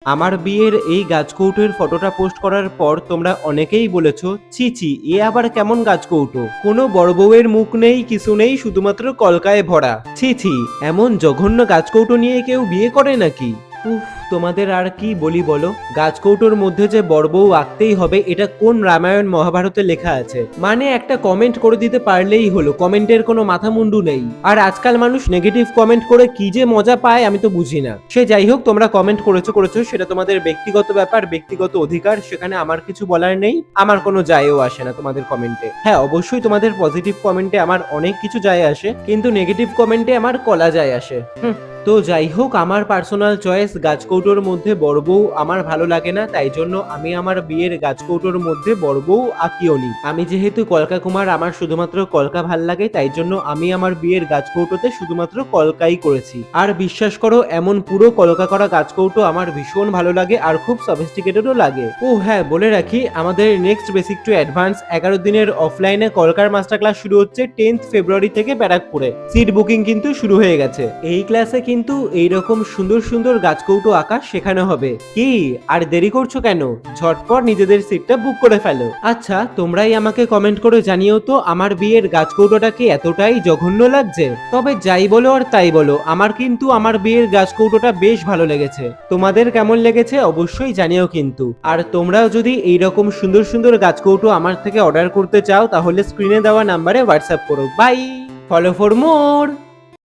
আমার বিয়ের এই গাছকৌটোর ফটোটা পোস্ট করার পর তোমরা অনেকেই বলেছো, ছি ছি এ আবার কেমন গাছকৌটো, কোনো বড় বউয়ের মুখ নেই, কিছু নেই, শুধুমাত্র কলকায় ভরা। ছি ছি, এমন জঘন্য গাছকৌটো নিয়ে কেউ বিয়ে করে নাকি? উফ, তোমাদের আর কি বলি বলো। গাছকৌটোর মধ্যে যে বড় বউ আঁকতেই হবে এটা কোন রামায়ণ মহাভারতে লেখা আছে? মানে একটা কমেন্ট করে দিতে পারলেই হলো, কমেন্টের কোনো মাথা মুন্ডু নেই। আর আজকাল মানুষ নেগেটিভ কমেন্ট করে কি যে মজা পায় আমি তো বুঝি না। সে যাই হোক, তোমরা কমেন্ট করেছো সেটা তোমাদের ব্যক্তিগত ব্যাপার, ব্যক্তিগত অধিকার, সেখানে আমার কিছু বলার নেই। আমার কোনো যায়ও আসে না তোমাদের কমেন্টে। হ্যাঁ, অবশ্যই তোমাদের পজিটিভ কমেন্টে আমার অনেক কিছু যায় আসে, কিন্তু নেগেটিভ কমেন্টে আমার কলা যায় আসে। তো যাই হোক, আমার পার্সোনাল চয়েস, গাছকৌটোর মধ্যে বড় বউ আমার ভালো লাগে না, তাই জন্য আমি আমার বিয়ের গাছকৌটোর মধ্যে বড় বউ আঁকিও নি। আমি যেহেতু কলকা কুমার, আমার শুধুমাত্র কলকা ভাল লাগে, তাই জন্য আমি আমার বিয়ের গাছকৌটোতে শুধুমাত্র কলকাই করেছি। আর বিশ্বাস করো, এমন পুরো কলকা করা গাছকৌটো আমার ভীষণ ভালো লাগে আর খুব সফিস্টিকেটেডও লাগে। ও হ্যাঁ, বলে রাখি, আমাদের নেক্সট বেসিক টু অ্যাডভান্স 11 দিনের অফলাইনে কলকার মাস্টার ক্লাস শুরু হচ্ছে 10th ফেব্রুয়ারি থেকে ব্যারাকপুরে। সিট বুকিং কিন্তু শুরু হয়ে গেছে। এই ক্লাসে কিন্তু এইরকম সুন্দর সুন্দর গাছকৌটো আঁকা শেখানো হবে। কি আর দেরি করছো কেন? ঝটপট নিজেদের সিটটা বুক করে ফেলো। আচ্ছা, তোমরাই আমাকে কমেন্ট করে জানিও তো, আমার বিয়ের গাছকৌটোটা কি এতটাই জঘন্য লাগছে? তবে যাই বলো আর তাই বলো, আমার কিন্তু আমার বিয়ের গাছকৌটোটা বেশ ভালো লেগেছে। তোমাদের কেমন লেগেছে অবশ্যই জানিও কিন্তু। আর তোমরাও যদি এইরকম সুন্দর সুন্দর গাছকৌটো আমার থেকে অর্ডার করতে চাও, তাহলে স্ক্রিনে দেওয়া নাম্বারে হোয়াটসঅ্যাপ করো। Bye, follow for more.